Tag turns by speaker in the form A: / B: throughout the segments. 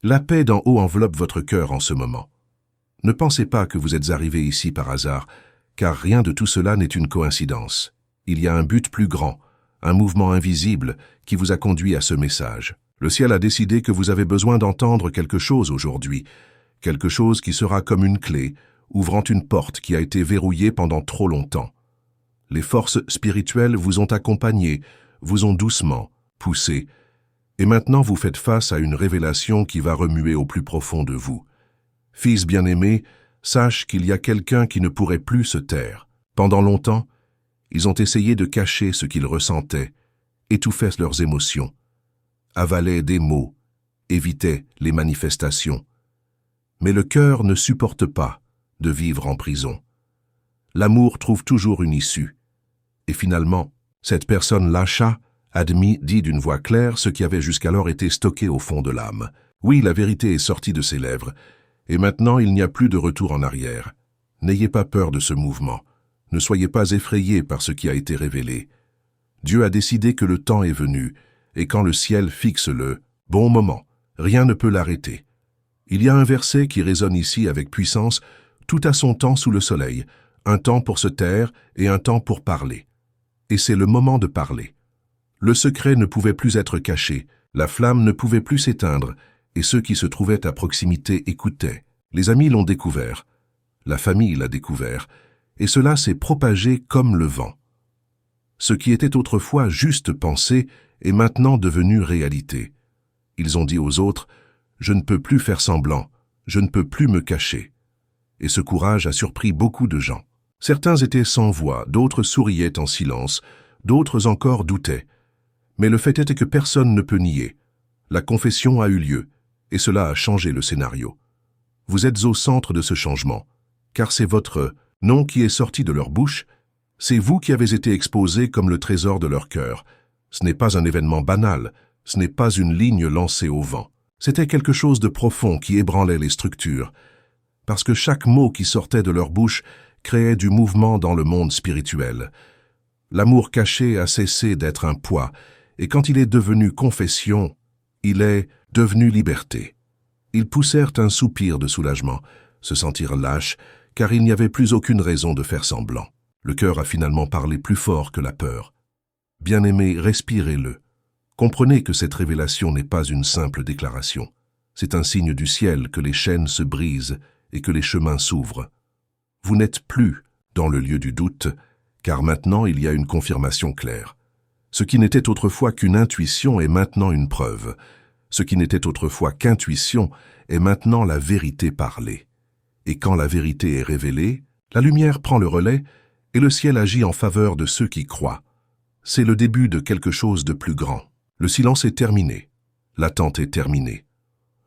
A: La paix d'en haut enveloppe votre cœur en ce moment. Ne pensez pas que vous êtes arrivé ici par hasard, car rien de tout cela n'est une coïncidence. Il y a un but plus grand, un mouvement invisible qui vous a conduit à ce message. Le ciel a décidé que vous avez besoin d'entendre quelque chose aujourd'hui, quelque chose qui sera comme une clé, ouvrant une porte qui a été verrouillée pendant trop longtemps. Les forces spirituelles vous ont accompagné, vous ont doucement poussé, et maintenant vous faites face à une révélation qui va remuer au plus profond de vous. Fils bien-aimé, sache qu'il y a quelqu'un qui ne pourrait plus se taire. Pendant longtemps, ils ont essayé de cacher ce qu'ils ressentaient, étouffaient leurs émotions, avalaient des mots, évitaient les manifestations. Mais le cœur ne supporte pas de vivre en prison. L'amour trouve toujours une issue. Et finalement, cette personne lâcha, admit, dit d'une voix claire ce qui avait jusqu'alors été stocké au fond de l'âme. Oui, la vérité est sortie de ses lèvres, et maintenant il n'y a plus de retour en arrière. N'ayez pas peur de ce mouvement. Ne soyez pas effrayés par ce qui a été révélé. Dieu a décidé que le temps est venu, et quand le ciel fixe le bon moment, rien ne peut l'arrêter. Il y a un verset qui résonne ici avec puissance, tout a son temps sous le soleil, un temps pour se taire et un temps pour parler. Et c'est le moment de parler. Le secret ne pouvait plus être caché, la flamme ne pouvait plus s'éteindre, et ceux qui se trouvaient à proximité écoutaient. Les amis l'ont découvert, la famille l'a découvert, et cela s'est propagé comme le vent. Ce qui était autrefois juste pensée est maintenant devenu réalité. Ils ont dit aux autres, « Je ne peux plus faire semblant, je ne peux plus me cacher ». Et ce courage a surpris beaucoup de gens. Certains étaient sans voix, d'autres souriaient en silence, d'autres encore doutaient. Mais le fait est que personne ne peut nier. La confession a eu lieu, et cela a changé le scénario. Vous êtes au centre de ce changement, car c'est votre nom qui est sorti de leur bouche, c'est vous qui avez été exposé comme le trésor de leur cœur. Ce n'est pas un événement banal, ce n'est pas une ligne lancée au vent. C'était quelque chose de profond qui ébranlait les structures, parce que chaque mot qui sortait de leur bouche créait du mouvement dans le monde spirituel. L'amour caché a cessé d'être un poids, et quand il est devenu confession, il est devenu liberté. Ils poussèrent un soupir de soulagement, se sentirent lâches, car il n'y avait plus aucune raison de faire semblant. Le cœur a finalement parlé plus fort que la peur. Bien-aimés, respirez-le. Comprenez que cette révélation n'est pas une simple déclaration. C'est un signe du ciel que les chaînes se brisent et que les chemins s'ouvrent. Vous n'êtes plus dans le lieu du doute, car maintenant il y a une confirmation claire. Ce qui n'était autrefois qu'une intuition est maintenant une preuve. Ce qui n'était autrefois qu'intuition est maintenant la vérité parlée. Et quand la vérité est révélée, la lumière prend le relais et le ciel agit en faveur de ceux qui croient. C'est le début de quelque chose de plus grand. Le silence est terminé. L'attente est terminée.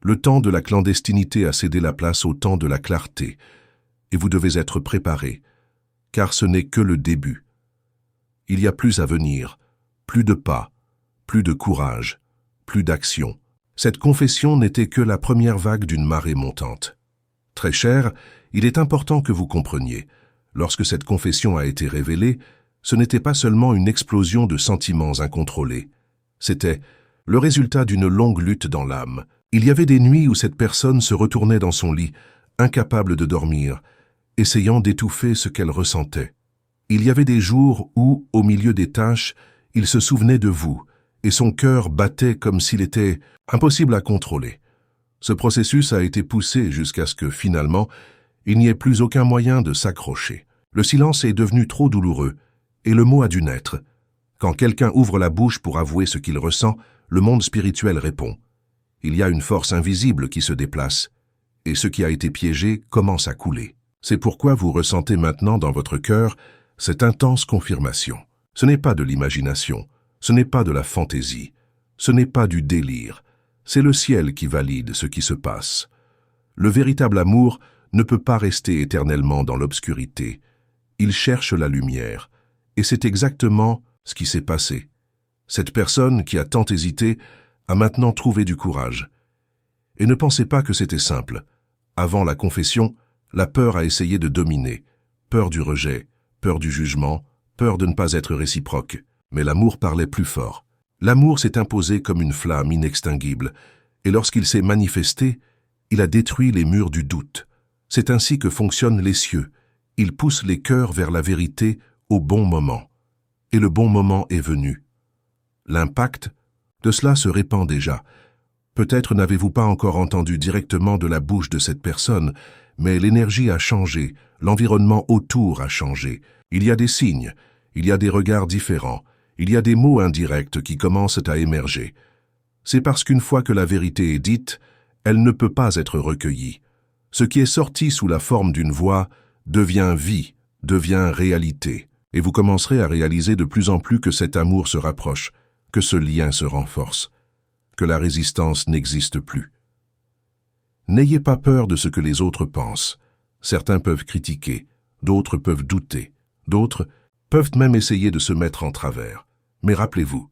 A: Le temps de la clandestinité a cédé la place au temps de la clarté. Et vous devez être préparés, car ce n'est que le début. Il y a plus à venir, plus de pas, plus de courage, plus d'action. Cette confession n'était que la première vague d'une marée montante. Très cher, il est important que vous compreniez. Lorsque cette confession a été révélée, ce n'était pas seulement une explosion de sentiments incontrôlés. C'était le résultat d'une longue lutte dans l'âme. Il y avait des nuits où cette personne se retournait dans son lit, incapable de dormir, essayant d'étouffer ce qu'elle ressentait. Il y avait des jours où, au milieu des tâches, il se souvenait de vous, et son cœur battait comme s'il était impossible à contrôler. Ce processus a été poussé jusqu'à ce que, finalement, il n'y ait plus aucun moyen de s'accrocher. Le silence est devenu trop douloureux, et le mot a dû naître. Quand quelqu'un ouvre la bouche pour avouer ce qu'il ressent, le monde spirituel répond. Il y a une force invisible qui se déplace, et ce qui a été piégé commence à couler. C'est pourquoi vous ressentez maintenant dans votre cœur cette intense confirmation. Ce n'est pas de l'imagination, ce n'est pas de la fantaisie, ce n'est pas du délire, c'est le ciel qui valide ce qui se passe. Le véritable amour ne peut pas rester éternellement dans l'obscurité. Il cherche la lumière, et c'est exactement ce qui s'est passé. Cette personne qui a tant hésité a maintenant trouvé du courage. Et ne pensez pas que c'était simple. Avant la confession, la peur a essayé de dominer. Peur du rejet, peur du jugement, peur de ne pas être réciproque. Mais l'amour parlait plus fort. L'amour s'est imposé comme une flamme inextinguible, Et lorsqu'il s'est manifesté, il a détruit les murs du doute. C'est ainsi que fonctionnent les cieux. Ils poussent les cœurs vers la vérité au bon moment. Et le bon moment est venu. L'impact de cela se répand déjà. Peut-être n'avez-vous pas encore entendu directement de la bouche de cette personne, mais l'énergie a changé, l'environnement autour a changé. Il y a des signes, il y a des regards différents, il y a des mots indirects qui commencent à émerger. C'est parce qu'une fois que la vérité est dite, elle ne peut pas être recueillie. Ce qui est sorti sous la forme d'une voix devient vie, devient réalité. Et vous commencerez à réaliser de plus en plus que cet amour se rapproche, que ce lien se renforce, que la résistance n'existe plus. N'ayez pas peur de ce que les autres pensent. Certains peuvent critiquer, d'autres peuvent douter, d'autres peuvent même essayer de se mettre en travers. Mais rappelez-vous,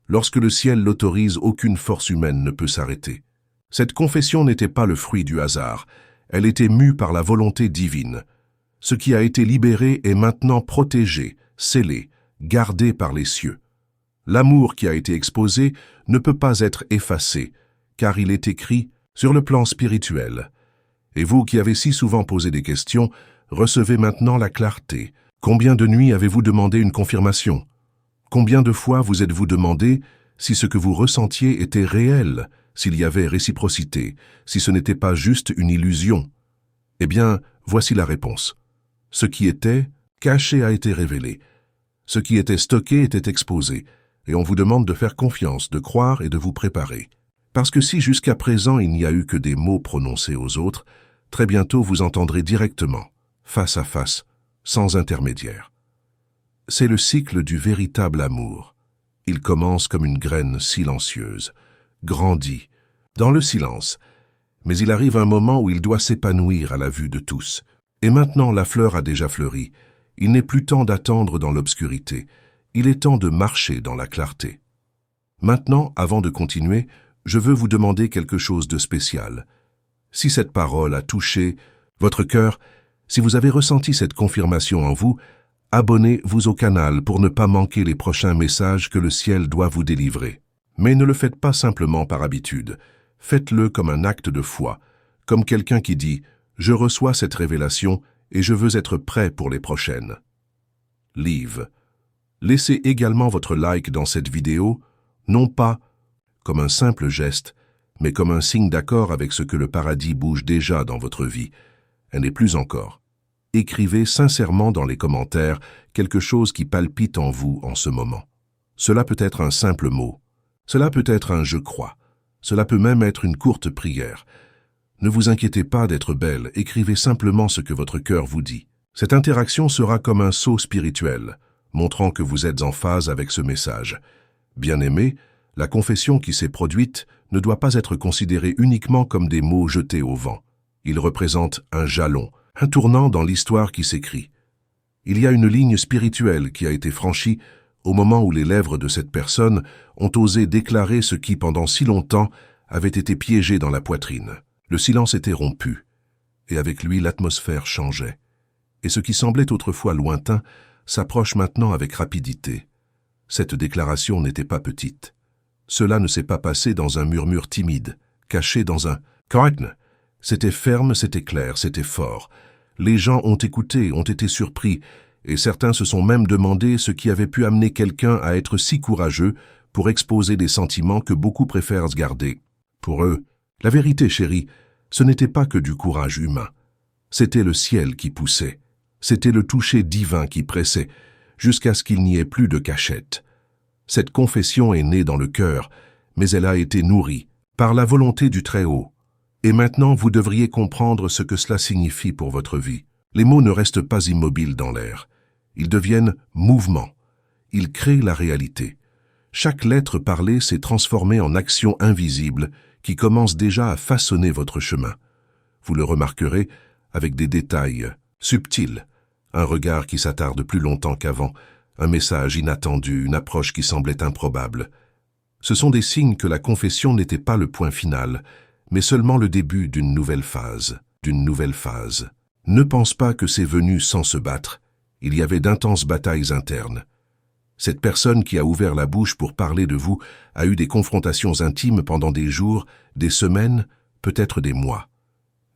A: lorsque le ciel l'autorise, aucune force humaine ne peut s'arrêter. Cette confession n'était pas le fruit du hasard, elle était mue par la volonté divine. Ce qui a été libéré est maintenant protégé, scellé, gardé par les cieux. L'amour qui a été exposé ne peut pas être effacé, car il est écrit sur le plan spirituel. Et vous qui avez si souvent posé des questions, recevez maintenant la clarté. Combien de nuits avez-vous demandé une confirmation? Combien de fois vous êtes-vous demandé si ce que vous ressentiez était réel, s'il y avait réciprocité, si ce n'était pas juste une illusion? Eh bien, voici la réponse. Ce qui était caché a été révélé. Ce qui était stocké était exposé, et on vous demande de faire confiance, de croire et de vous préparer. Parce que si jusqu'à présent il n'y a eu que des mots prononcés aux autres, très bientôt vous entendrez directement, face à face, sans intermédiaire. C'est le cycle du véritable amour. Il commence comme une graine silencieuse, grandit, dans le silence, mais il arrive un moment où il doit s'épanouir à la vue de tous. Et maintenant la fleur a déjà fleuri. Il n'est plus temps d'attendre dans l'obscurité. Il est temps de marcher dans la clarté. Maintenant, avant de continuer, je veux vous demander quelque chose de spécial. Si cette parole a touché votre cœur, si vous avez ressenti cette confirmation en vous, abonnez-vous au canal pour ne pas manquer les prochains messages que le ciel doit vous délivrer. Mais ne le faites pas simplement par habitude. Faites-le comme un acte de foi, comme quelqu'un qui dit « Je reçois cette révélation et je veux être prêt pour les prochaines ». Live. Laissez également votre like dans cette vidéo, non pas comme un simple geste, mais comme un signe d'accord avec ce que le paradis bouge déjà dans votre vie. Et n'est plus encore. Écrivez sincèrement dans les commentaires quelque chose qui palpite en vous en ce moment. Cela peut être un simple mot. Cela peut être un « je crois ». Cela peut même être une courte prière. Ne vous inquiétez pas d'être belle, écrivez simplement ce que votre cœur vous dit. Cette interaction sera comme un sceau spirituel, montrant que vous êtes en phase avec ce message. Bien-aimé, la confession qui s'est produite ne doit pas être considérée uniquement comme des mots jetés au vent. Il représente un jalon, un tournant dans l'histoire qui s'écrit. Il y a une ligne spirituelle qui a été franchie au moment où les lèvres de cette personne ont osé déclarer ce qui, pendant si longtemps, avait été piégé dans la poitrine. Le silence était rompu, et avec lui l'atmosphère changeait. Et ce qui semblait autrefois lointain s'approche maintenant avec rapidité. Cette déclaration n'était pas petite. Cela ne s'est pas passé dans un murmure timide, caché dans un « correct ». C'était ferme, c'était clair, c'était fort. Les gens ont écouté, ont été surpris, et certains se sont même demandé ce qui avait pu amener quelqu'un à être si courageux pour exposer des sentiments que beaucoup préfèrent se garder. Pour eux, la vérité, chérie, ce n'était pas que du courage humain. C'était le ciel qui poussait. C'était le toucher divin qui pressait, jusqu'à ce qu'il n'y ait plus de cachette. Cette confession est née dans le cœur, mais elle a été nourrie par la volonté du Très-Haut. Et maintenant, vous devriez comprendre ce que cela signifie pour votre vie. Les mots ne restent pas immobiles dans l'air. Ils deviennent mouvement. Ils créent la réalité. Chaque lettre parlée s'est transformée en action invisible qui commence déjà à façonner votre chemin. Vous le remarquerez avec des détails subtils, un regard qui s'attarde plus longtemps qu'avant, un message inattendu, une approche qui semblait improbable. Ce sont des signes que la confession n'était pas le point final, mais seulement le début d'une nouvelle phase, Ne pense pas que c'est venu sans se battre. Il y avait d'intenses batailles internes. Cette personne qui a ouvert la bouche pour parler de vous a eu des confrontations intimes pendant des jours, des semaines, peut-être des mois.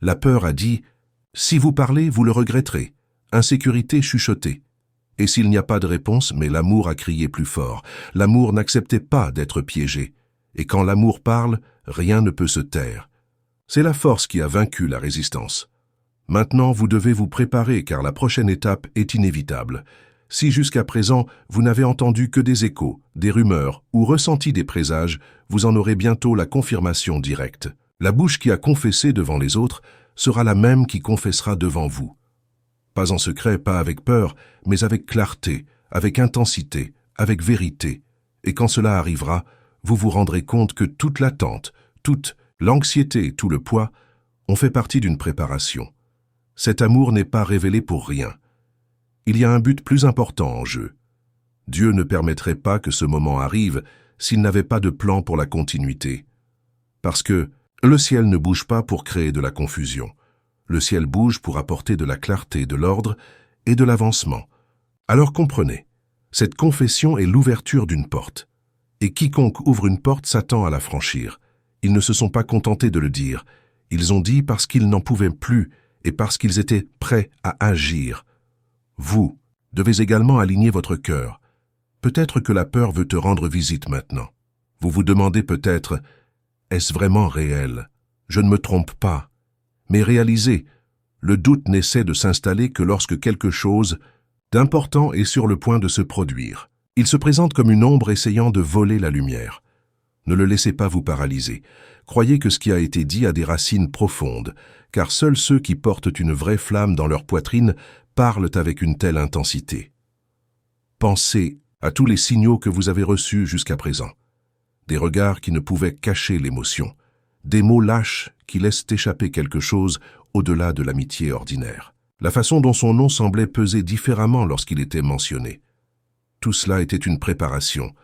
A: La peur a dit « Si vous parlez, vous le regretterez ». Insécurité chuchotée. Et s'il n'y a pas de réponse, mais l'amour a crié plus fort. L'amour n'acceptait pas d'être piégé. Et quand l'amour parle, rien ne peut se taire. C'est la force qui a vaincu la résistance. Maintenant, vous devez vous préparer car la prochaine étape est inévitable. Si jusqu'à présent, vous n'avez entendu que des échos, des rumeurs ou ressenti des présages, vous en aurez bientôt la confirmation directe. La bouche qui a confessé devant les autres sera la même qui confessera devant vous. Pas en secret, pas avec peur, mais avec clarté, avec intensité, avec vérité. Et quand cela arrivera, vous vous rendrez compte que toute l'attente, toute l'anxiété et tout le poids ont fait partie d'une préparation. Cet amour n'est pas révélé pour rien. Il y a un but plus important en jeu. Dieu ne permettrait pas que ce moment arrive s'il n'avait pas de plan pour la continuité. Parce que le ciel ne bouge pas pour créer de la confusion. Le ciel bouge pour apporter de la clarté, de l'ordre et de l'avancement. Alors comprenez, cette confession est l'ouverture d'une porte. Et quiconque ouvre une porte s'attend à la franchir. Ils ne se sont pas contentés de le dire. Ils ont dit parce qu'ils n'en pouvaient plus et parce qu'ils étaient prêts à agir. Vous devez également aligner votre cœur. Peut-être que la peur veut te rendre visite maintenant. Vous vous demandez peut-être, est-ce vraiment réel? Je ne me trompe pas. Mais réalisez, le doute n'essaie de s'installer que lorsque quelque chose d'important est sur le point de se produire. Il se présente comme une ombre essayant de voler la lumière. Ne le laissez pas vous paralyser. Croyez que ce qui a été dit a des racines profondes, car seuls ceux qui portent une vraie flamme dans leur poitrine parlent avec une telle intensité. Pensez à tous les signaux que vous avez reçus jusqu'à présent. Des regards qui ne pouvaient cacher l'émotion. Des mots lâches qui laissent échapper quelque chose au-delà de l'amitié ordinaire. La façon dont son nom semblait peser différemment lorsqu'il était mentionné. Tout cela était une préparation.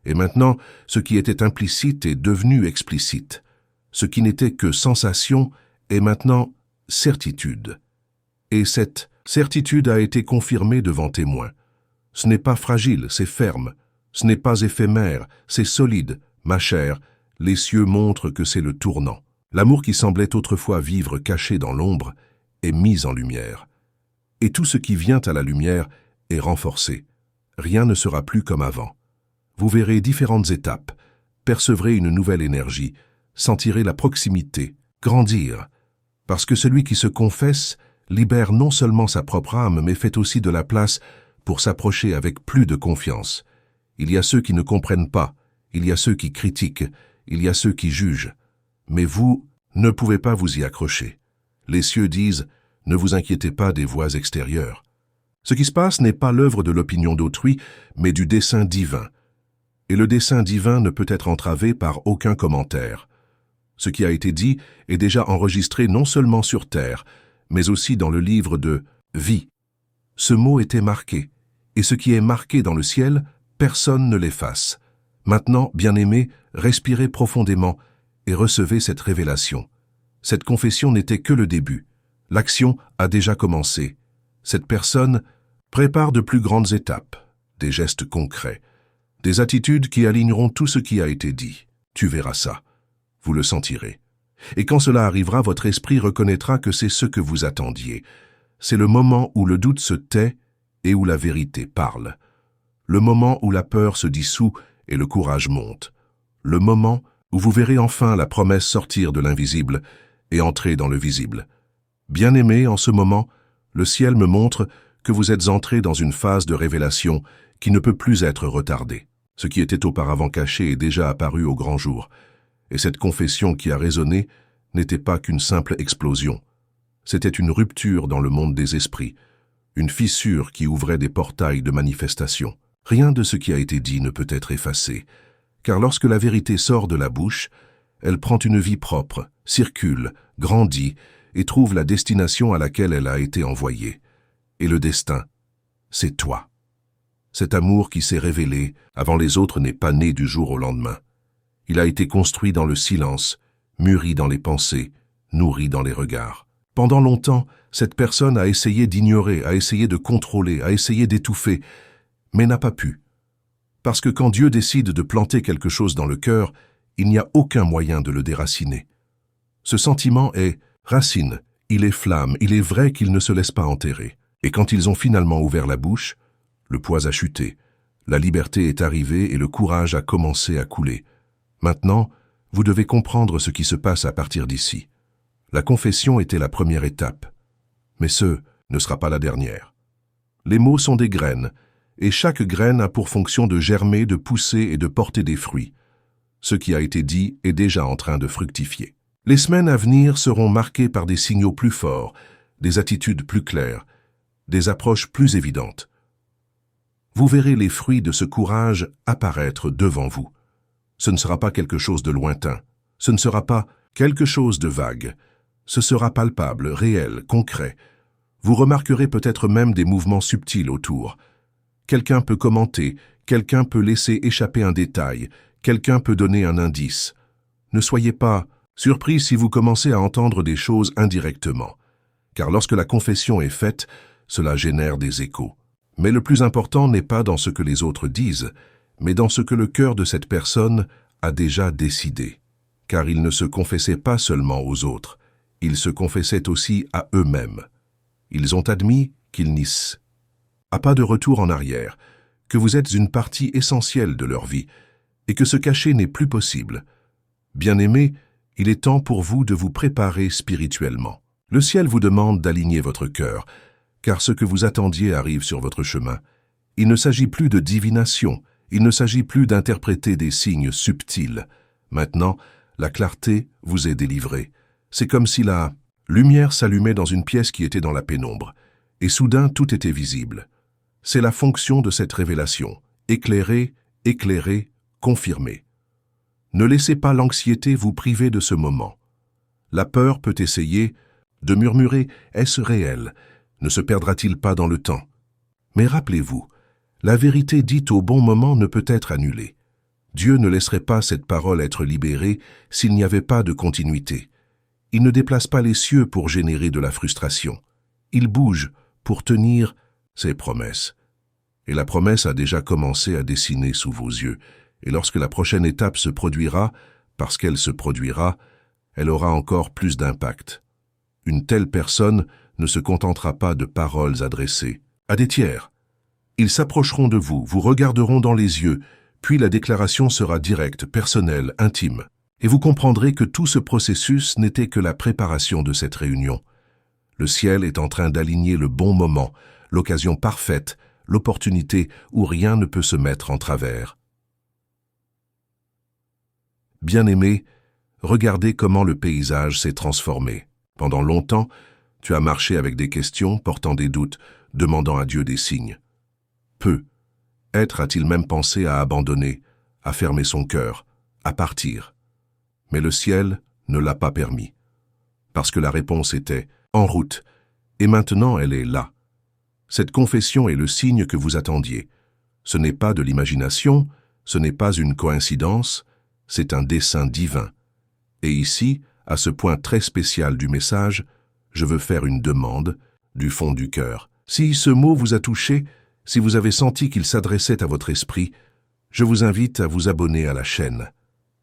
A: Et maintenant, ce qui était implicite est devenu explicite. Ce qui n'était que sensation est maintenant certitude. Et cette certitude a été confirmée devant témoins. Ce n'est pas fragile, c'est ferme. Ce n'est pas éphémère, c'est solide. Ma chère, les cieux montrent que c'est le tournant. L'amour qui semblait autrefois vivre caché dans l'ombre est mis en lumière. Et tout ce qui vient à la lumière est renforcé. Rien ne sera plus comme avant. Vous verrez différentes étapes, percevrez une nouvelle énergie, sentirez la proximité, grandir. Parce que celui qui se confesse libère non seulement sa propre âme, mais fait aussi de la place pour s'approcher avec plus de confiance. Il y a ceux qui ne comprennent pas, il y a ceux qui critiquent, il y a ceux qui jugent. Mais vous ne pouvez pas vous y accrocher. Les cieux disent « Ne vous inquiétez pas des voix extérieures ». Ce qui se passe n'est pas l'œuvre de l'opinion d'autrui, mais du dessein divin. Et le dessein divin ne peut être entravé par aucun commentaire. Ce qui a été dit est déjà enregistré non seulement sur terre, mais aussi dans le livre de vie. Ce mot était marqué, et ce qui est marqué dans le ciel, personne ne l'efface. Maintenant, bien-aimés, respirez profondément et recevez cette révélation. Cette confession n'était que le début. L'action a déjà commencé. Cette personne prépare de plus grandes étapes, des gestes concrets, des attitudes qui aligneront tout ce qui a été dit. Tu verras ça. Vous le sentirez. Et quand cela arrivera, votre esprit reconnaîtra que c'est ce que vous attendiez. C'est le moment où le doute se tait et où la vérité parle. Le moment où la peur se dissout et le courage monte. Le moment où vous verrez enfin la promesse sortir de l'invisible et entrer dans le visible. Bien-aimé, en ce moment, le ciel me montre que vous êtes entré dans une phase de révélation qui ne peut plus être retardée. Ce qui était auparavant caché est déjà apparu au grand jour. Et cette confession qui a résonné n'était pas qu'une simple explosion. C'était une rupture dans le monde des esprits, une fissure qui ouvrait des portails de manifestation. Rien de ce qui a été dit ne peut être effacé, car lorsque la vérité sort de la bouche, elle prend une vie propre, circule, grandit et trouve la destination à laquelle elle a été envoyée. Et le destin, c'est toi. Cet amour qui s'est révélé avant les autres n'est pas né du jour au lendemain. Il a été construit dans le silence, mûri dans les pensées, nourri dans les regards. Pendant longtemps, cette personne a essayé d'ignorer, a essayé de contrôler, a essayé d'étouffer, mais n'a pas pu. Parce que quand Dieu décide de planter quelque chose dans le cœur, il n'y a aucun moyen de le déraciner. Ce sentiment est racine, il est flamme, il est vrai qu'il ne se laisse pas enterrer. Et quand ils ont finalement ouvert la bouche, le poids a chuté, la liberté est arrivée et le courage a commencé à couler. Maintenant, vous devez comprendre ce qui se passe à partir d'ici. La confession était la première étape, mais ce ne sera pas la dernière. Les mots sont des graines, et chaque graine a pour fonction de germer, de pousser et de porter des fruits. Ce qui a été dit est déjà en train de fructifier. Les semaines à venir seront marquées par des signaux plus forts, des attitudes plus claires, des approches plus évidentes. Vous verrez les fruits de ce courage apparaître devant vous. Ce ne sera pas quelque chose de lointain, ce ne sera pas quelque chose de vague, ce sera palpable, réel, concret. Vous remarquerez peut-être même des mouvements subtils autour. Quelqu'un peut commenter, quelqu'un peut laisser échapper un détail, quelqu'un peut donner un indice. Ne soyez pas surpris si vous commencez à entendre des choses indirectement, car lorsque la confession est faite, cela génère des échos. Mais le plus important n'est pas dans ce que les autres disent, mais dans ce que le cœur de cette personne a déjà décidé. Car ils ne se confessaient pas seulement aux autres, ils se confessaient aussi à eux-mêmes. Ils ont admis qu'ils n'issent. À pas de retour en arrière, que vous êtes une partie essentielle de leur vie, et que se cacher n'est plus possible. Bien-aimés, il est temps pour vous de vous préparer spirituellement. Le ciel vous demande d'aligner votre cœur, car ce que vous attendiez arrive sur votre chemin. Il ne s'agit plus de divination, il ne s'agit plus d'interpréter des signes subtils. Maintenant, la clarté vous est délivrée. C'est comme si la lumière s'allumait dans une pièce qui était dans la pénombre, et soudain tout était visible. C'est la fonction de cette révélation, éclairer, éclairer, confirmer. Ne laissez pas l'anxiété vous priver de ce moment. La peur peut essayer de murmurer « Est-ce réel ? Ne se perdra-t-il pas dans le temps ?» Mais rappelez-vous, la vérité dite au bon moment ne peut être annulée. Dieu ne laisserait pas cette parole être libérée s'il n'y avait pas de continuité. Il ne déplace pas les cieux pour générer de la frustration. Il bouge pour tenir ses promesses. Et la promesse a déjà commencé à dessiner sous vos yeux. Et lorsque la prochaine étape se produira, parce qu'elle se produira, elle aura encore plus d'impact. Une telle personne ne se contentera pas de paroles adressées à des tiers. Ils s'approcheront de vous, vous regarderont dans les yeux, puis la déclaration sera directe, personnelle, intime. Et vous comprendrez que tout ce processus n'était que la préparation de cette réunion. Le ciel est en train d'aligner le bon moment, l'occasion parfaite, l'opportunité où rien ne peut se mettre en travers. Bien-aimé, regardez comment le paysage s'est transformé. Pendant longtemps, tu as marché avec des questions, portant des doutes, demandant à Dieu des signes. Peu. Être a-t-il même pensé à abandonner, à fermer son cœur, à partir. Mais le ciel ne l'a pas permis. Parce que la réponse était « en route », et maintenant elle est là. Cette confession est le signe que vous attendiez. Ce n'est pas de l'imagination, ce n'est pas une coïncidence, c'est un dessein divin. Et ici, à ce point très spécial du message, je veux faire une demande du fond du cœur. Si ce mot vous a touché, si vous avez senti qu'il s'adressait à votre esprit, je vous invite à vous abonner à la chaîne.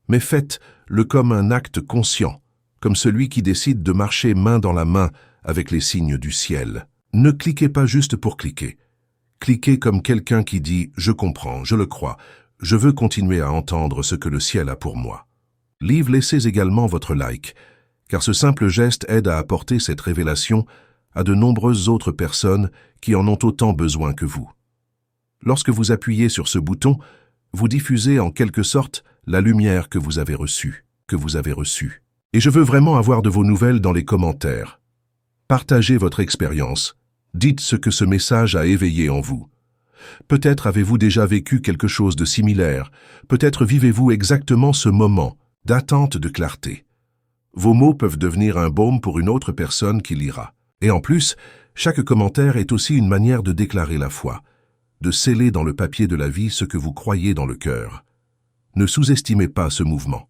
A: Mais faites-le comme un acte conscient, comme celui qui décide de marcher main dans la main avec les signes du ciel. Ne cliquez pas juste pour cliquer. Cliquez comme quelqu'un qui dit « Je comprends, je le crois, je veux continuer à entendre ce que le ciel a pour moi ». Laissez également votre like, car ce simple geste aide à apporter cette révélation à de nombreuses autres personnes qui en ont autant besoin que vous. Lorsque vous appuyez sur ce bouton, vous diffusez en quelque sorte la lumière que vous avez reçue, Et je veux vraiment avoir de vos nouvelles dans les commentaires. Partagez votre expérience. Dites ce que ce message a éveillé en vous. Peut-être avez-vous déjà vécu quelque chose de similaire. Peut-être vivez-vous exactement ce moment d'attente de clarté. Vos mots peuvent devenir un baume pour une autre personne qui lira. Et en plus, chaque commentaire est aussi une manière de déclarer la foi, de sceller dans le papier de la vie ce que vous croyez dans le cœur. Ne sous-estimez pas ce mouvement.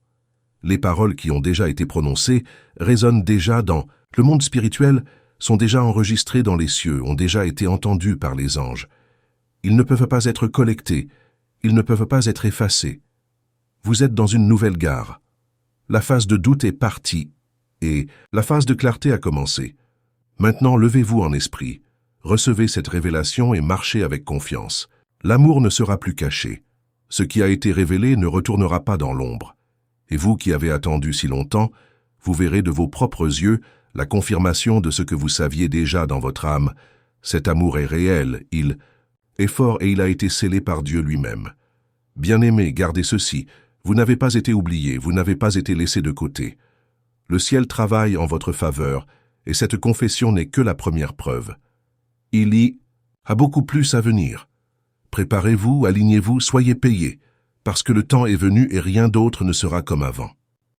A: Les paroles qui ont déjà été prononcées résonnent déjà dans le monde spirituel, sont déjà enregistrées dans les cieux, ont déjà été entendues par les anges. Ils ne peuvent pas être collectés, Ils ne peuvent pas être effacés. Vous êtes dans une nouvelle gare. La phase de doute est partie et la phase de clarté a commencé. Maintenant, levez-vous en esprit. Recevez cette révélation et marchez avec confiance. L'amour ne sera plus caché. Ce qui a été révélé ne retournera pas dans l'ombre. Et vous qui avez attendu si longtemps, vous verrez de vos propres yeux la confirmation de ce que vous saviez déjà dans votre âme. Cet amour est réel, il est fort et il a été scellé par Dieu lui-même. Bien-aimés, gardez ceci. Vous n'avez pas été oubliés, vous n'avez pas été laissés de côté. Le ciel travaille en votre faveur, et cette confession n'est que la première preuve. Il y a beaucoup plus à venir. Préparez-vous, alignez-vous, soyez payés, parce que le temps est venu et rien d'autre ne sera comme avant.